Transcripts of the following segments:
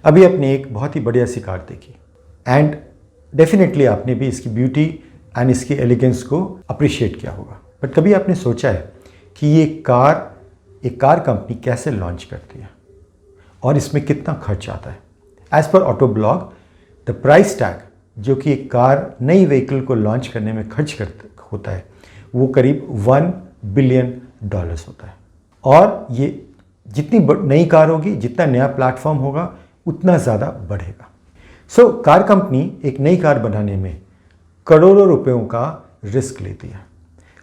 अभी आपने एक बहुत ही बढ़िया सी कार देखी एंड डेफिनेटली आपने भी इसकी ब्यूटी एंड इसकी एलिगेंस को अप्रिशिएट किया होगा, बट कभी आपने सोचा है कि ये एक कार कंपनी कैसे लॉन्च करती है और इसमें कितना खर्च आता है? As per auto blog the price tag जो कि एक कार नई व्हीकल को लॉन्च करने में खर्च होता है वो करीब $1 बिलियन होता है। और ये जितनी नई कार होगी, जितना नया प्लेटफॉर्म होगा, उतना ज़्यादा बढ़ेगा। सो कार कंपनी एक नई कार बनाने में करोड़ों रुपयों का रिस्क लेती है।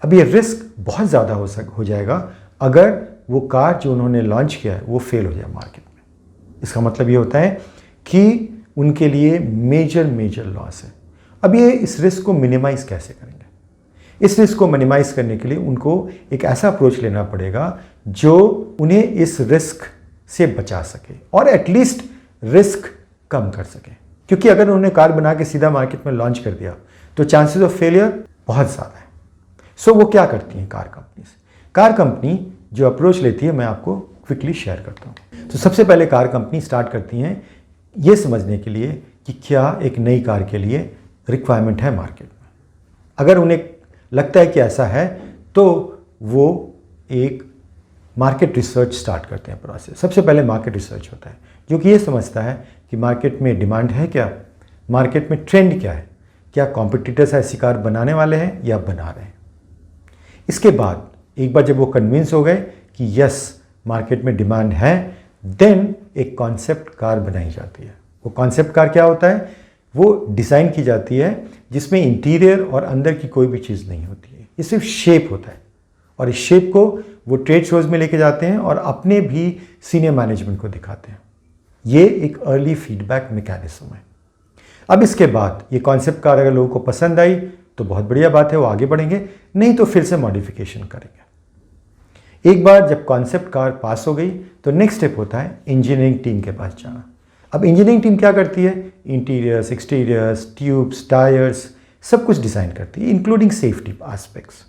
अब ये रिस्क बहुत ज़्यादा हो जाएगा अगर वो कार जो उन्होंने लॉन्च किया है वो फेल हो जाए मार्केट में। इसका मतलब ये होता है कि उनके लिए मेजर लॉस है। अब ये इस रिस्क को मिनिमाइज़ कैसे करेंगे? इस रिस्क को मिनिमाइज़ करने के लिए उनको एक ऐसा अप्रोच लेना पड़ेगा जो उन्हें इस रिस्क से बचा सके और एटलीस्ट रिस्क कम कर सके, क्योंकि अगर उन्होंने कार बना के सीधा मार्केट में लॉन्च कर दिया तो चांसेस ऑफ फेलियर बहुत ज़्यादा है। सो वो क्या करती हैं कार कंपनी से? कार कंपनी जो अप्रोच लेती है मैं आपको क्विकली शेयर करता हूँ। तो सबसे पहले कार कंपनी स्टार्ट करती हैं ये समझने के लिए कि क्या एक नई कार के लिए रिक्वायरमेंट है मार्केट में। अगर उन्हें लगता है कि ऐसा है तो वो एक मार्केट रिसर्च स्टार्ट करते हैं प्रोसेस। सबसे पहले मार्केट रिसर्च होता है जो कि ये समझता है कि मार्केट में डिमांड है क्या, मार्केट में ट्रेंड क्या है, क्या कॉम्पिटिटर्स ऐसी कार बनाने वाले हैं या बना रहे हैं। इसके बाद एक बार जब वो कन्विंस हो गए कि यस मार्केट में डिमांड है, देन एक कॉन्सेप्ट कार बनाई जाती है। वो कॉन्सेप्ट कार क्या होता है? वो डिज़ाइन की जाती है जिसमें इंटीरियर और अंदर की कोई भी चीज़ नहीं होती है, ये सिर्फ शेप होता है और इस शेप को वो ट्रेड शोज़ में लेके जाते हैं और अपने भी सीनियर मैनेजमेंट को दिखाते हैं। ये एक अर्ली फीडबैक मैकेनिज्म है। अब इसके बाद ये कॉन्सेप्ट कार अगर लोगों को पसंद आई तो बहुत बढ़िया बात है, वो आगे बढ़ेंगे, नहीं तो फिर से मॉडिफिकेशन करेंगे। एक बार जब कॉन्सेप्ट कार पास हो गई तो नेक्स्ट स्टेप होता है इंजीनियरिंग टीम के पास जाना। अब इंजीनियरिंग टीम क्या करती है? इंटीरियर्स, एक्सटीरियर्स, ट्यूब्स, टायर्स सब कुछ डिज़ाइन करती है, इंक्लूडिंग सेफ्टी एस्पेक्ट्स।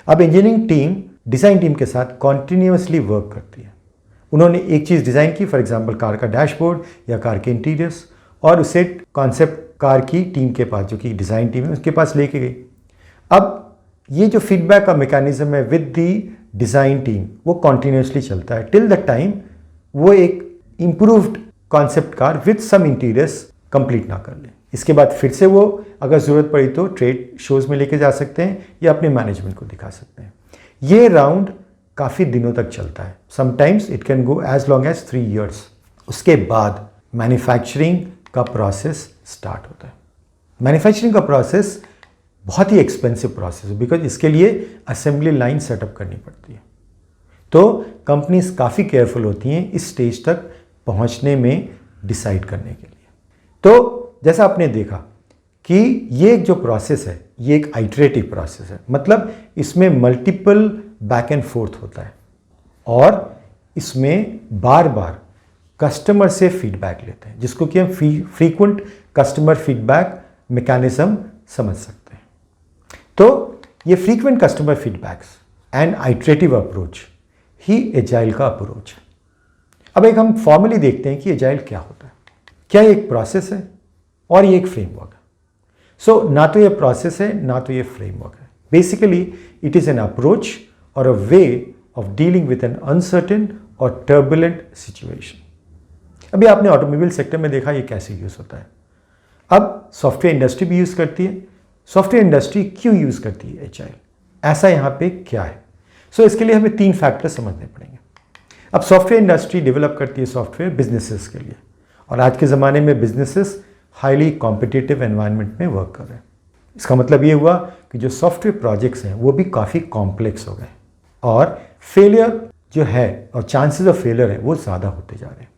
अब इंजीनियरिंग टीम डिज़ाइन टीम के साथ कॉन्टिन्यूसली वर्क करती है। उन्होंने एक चीज़ डिज़ाइन की, फॉर एग्जांपल कार का डैशबोर्ड या कार के इंटीरियर्स, और उसे कॉन्सेप्ट कार की टीम के पास जो कि डिज़ाइन टीम है उसके पास लेके गई। अब ये जो फीडबैक का मैकेनिज्म है विद दी डिज़ाइन टीम वो कॉन्टिन्यूसली चलता है टिल द टाइम वो एक improved concept car with some interiors complete ना कर ले। इसके बाद फिर से वो अगर ज़रूरत पड़ी तो ट्रेड शोज़ में लेके जा सकते हैं या अपने मैनेजमेंट को दिखा सकते हैं। ये राउंड काफ़ी दिनों तक चलता है, sometimes it can go as long as 3 years। उसके बाद मैन्युफैक्चरिंग का प्रोसेस स्टार्ट होता है। मैन्युफैक्चरिंग का प्रोसेस बहुत ही एक्सपेंसिव प्रोसेस है बिकॉज इसके लिए असेंबली लाइन सेटअप करनी पड़ती है। तो कंपनीज काफ़ी केयरफुल होती हैं इस स्टेज तक पहुंचने में डिसाइड करने के लिए। तो जैसा आपने देखा कि ये जो प्रोसेस है ये एक आइटरेटिव प्रोसेस है, मतलब इसमें मल्टीपल बैक एंड फोर्थ होता है और इसमें बार बार कस्टमर से फीडबैक लेते हैं जिसको कि हम फ्रीक्वेंट कस्टमर फीडबैक मैकेनिज्म समझ सकते हैं। तो ये frequent customer feedbacks and iterative approach he agile का अप्रोच है। अब एक हम फॉर्मली देखते हैं कि एजाइल क्या होता है। क्या ये एक प्रोसेस है और ये एक फ्रेमवर्क है। सो ना तो ये प्रोसेस है ना तो ये फ्रेमवर्क है। Basically it is an approach और a way of dealing with an uncertain और टर्बुलेंट सिचुएशन। अभी आपने ऑटोमोबाइल सेक्टर में देखा ये कैसे यूज़ होता है। अब सॉफ्टवेयर इंडस्ट्री भी यूज़ करती है। सॉफ्टवेयर इंडस्ट्री क्यों यूज़ करती है एजाइल? ऐसा यहाँ पे क्या है? सो इसके लिए हमें 3 फैक्टर समझने पड़ेंगे। अब सॉफ्टवेयर इंडस्ट्री डेवलप करती है सॉफ्टवेयर बिजनेसेस के लिए और आज के ज़माने में बिजनेसेस हाईली कॉम्पिटिटिव एनवायरनमेंट में वर्क कर रहे हैं। इसका मतलब ये हुआ कि जो सॉफ्टवेयर प्रोजेक्ट्स हैं वो भी काफ़ी कॉम्प्लेक्स हो गए और फेलियर जो है और चांसेस ऑफ फेलियर है वो ज़्यादा होते जा रहे हैं।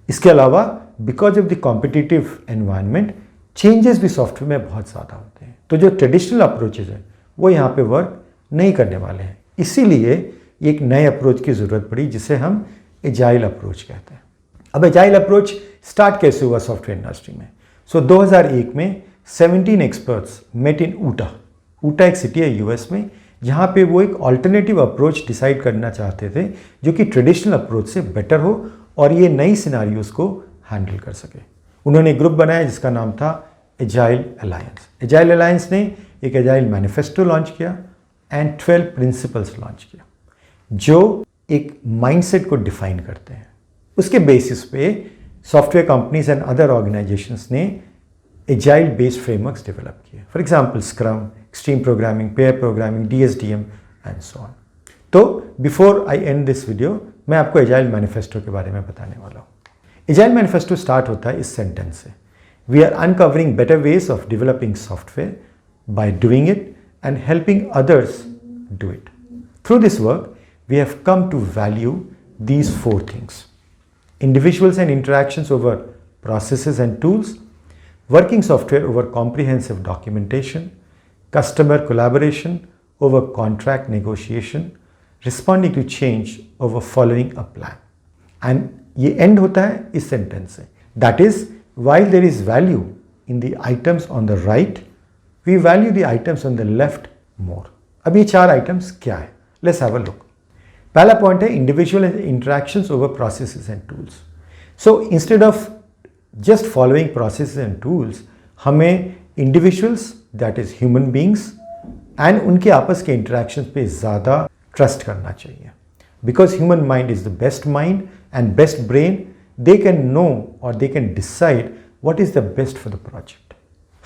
इसके अलावा because of the competitive environment changes भी सॉफ्टवेयर में बहुत ज़्यादा होते हैं। तो जो ट्रेडिशनल अप्रोचेज हैं वो यहाँ पे वर्क नहीं करने वाले हैं। इसीलिए एक नए अप्रोच की ज़रूरत पड़ी जिसे हम एजाइल अप्रोच कहते हैं। अब एजाइल अप्रोच स्टार्ट कैसे हुआ सॉफ्टवेयर इंडस्ट्री में? 2001 में 17 एक्सपर्ट्स मेट इन ऊटा। ऊटा एक सिटी है यूएस में, जहाँ पे वो एक ऑल्टरनेटिव अप्रोच डिसाइड करना चाहते थे जो कि ट्रेडिशनल अप्रोच से बेटर हो और ये नई सिनारियोज को हैंडल कर सके। उन्होंने एक ग्रुप बनाया जिसका नाम था एजाइल अलायंस। एजाइल अलायंस ने एक एजाइल मैनिफेस्टो लॉन्च किया एंड 12 प्रिंसिपल्स लॉन्च किया जो एक माइंडसेट को डिफाइन करते हैं। उसके बेसिस पे software companies and other organisations ने एजाइल बेस्ड फ्रेमवर्क्स डेवलप किए। For example Scrum, extreme programming, pair programming, DSDM and so on. तो before I end this video मैं आपको एजाइल मैनिफेस्टो के बारे में बताने वाला हूँ। एजाइल मैनिफेस्टो स्टार्ट होता है इस सेंटेंस से, we are uncovering better ways of developing software by doing it and helping others do it. Through this work we have come to value these 4 things: individuals and interactions over processes and tools, working software over comprehensive documentation, customer collaboration over contract negotiation, responding to change over following a plan. And ये end होता है इस sentence से, that is, while there is value in the items on the right, we value the items on the left more. अब ये 4 items क्या है? Let's have a look. पहला पॉइंट है individual interactions over processes and tools. So instead of just following processes and tools, हमें individuals, that is human beings, and उनके आपस के इंटरेक्शंस पे ज़्यादा ट्रस्ट करना चाहिए। Because human mind is the best mind and best brain, they can know और they can decide what is the best for the project,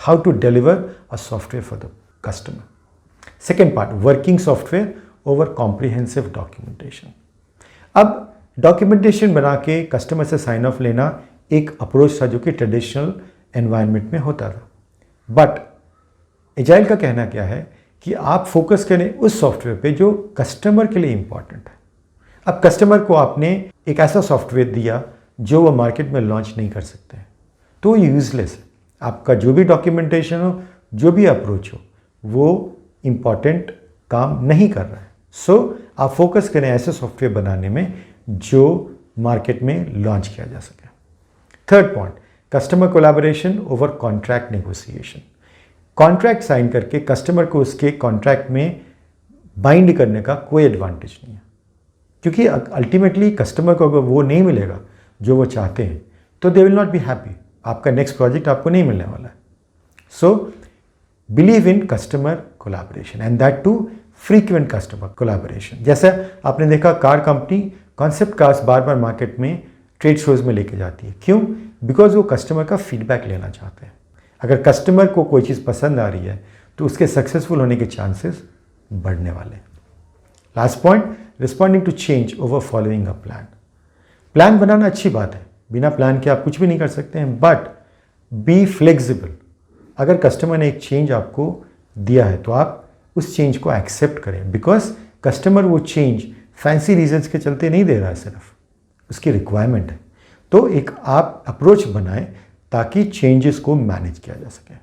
how to deliver a software for the customer. Second part, working software over comprehensive documentation. अब documentation बना के customer से sign of लेना एक approach था जो कि ट्रेडिशनल एनवायरनमेंट में होता था। बट एजाइल का कहना क्या है कि आप फोकस करें उस सॉफ्टवेयर पे जो कस्टमर के लिए इंपॉर्टेंट है। अब कस्टमर को आपने एक ऐसा सॉफ्टवेयर दिया जो वो मार्केट में लॉन्च नहीं कर सकते हैं, तो यूजलेस है। आपका जो भी डॉक्यूमेंटेशन हो, जो भी अप्रोच हो, वो इम्पॉर्टेंट काम नहीं कर रहा है। सो आप फोकस करें ऐसे सॉफ्टवेयर बनाने में जो मार्केट में लॉन्च किया जा सके। Third point, customer collaboration over contract negotiation. Contract sign करके कस्टमर को उसके कॉन्ट्रैक्ट में बाइंड करने का कोई एडवांटेज नहीं है, क्योंकि अल्टीमेटली कस्टमर को अगर वो नहीं मिलेगा जो वो चाहते हैं तो they will not be happy. आपका नेक्स्ट प्रोजेक्ट आपको नहीं मिलने वाला है। So believe in customer collaboration and that too frequent customer collaboration. जैसे आपने देखा कार कंपनी कॉन्सेप्ट कार्स बार बार मार्केट में ट्रेड शोज में लेके जाती है। क्यों? बिकॉज वो कस्टमर का फीडबैक लेना चाहते हैं। अगर कस्टमर को कोई चीज़ पसंद आ रही है तो उसके सक्सेसफुल होने के चांसेस बढ़ने वाले हैं। Last point, responding to change over following a plan. Plan बनाना अच्छी बात है, बिना प्लान के आप कुछ भी नहीं कर सकते हैं, बट बी फ्लेक्सिबल। अगर कस्टमर ने एक चेंज आपको दिया है तो आप उस चेंज को एक्सेप्ट करें, बिकॉज कस्टमर वो चेंज फैंसी रीजंस के चलते नहीं दे रहा है, सिर्फ उसकी रिक्वायरमेंट है। तो एक आप अप्रोच बनाएं ताकि चेंजेस को मैनेज किया जा सके।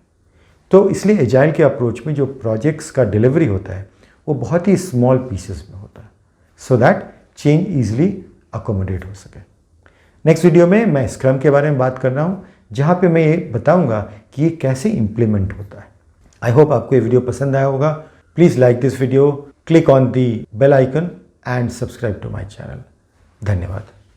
तो इसलिए एजाइल के अप्रोच में जो प्रोजेक्ट्स का डिलीवरी होता है वो बहुत ही स्मॉल पीसेस में होता है, so that change easily accommodate हो सके। नेक्स्ट वीडियो में मैं स्क्रम के बारे में बात कर रहा हूँ, जहाँ पे मैं ये बताऊँगा कि ये कैसे इम्प्लीमेंट होता है। आई होप आपको ये वीडियो पसंद आया होगा। Please like this video, click on the bell icon and subscribe to my channel. धन्यवाद।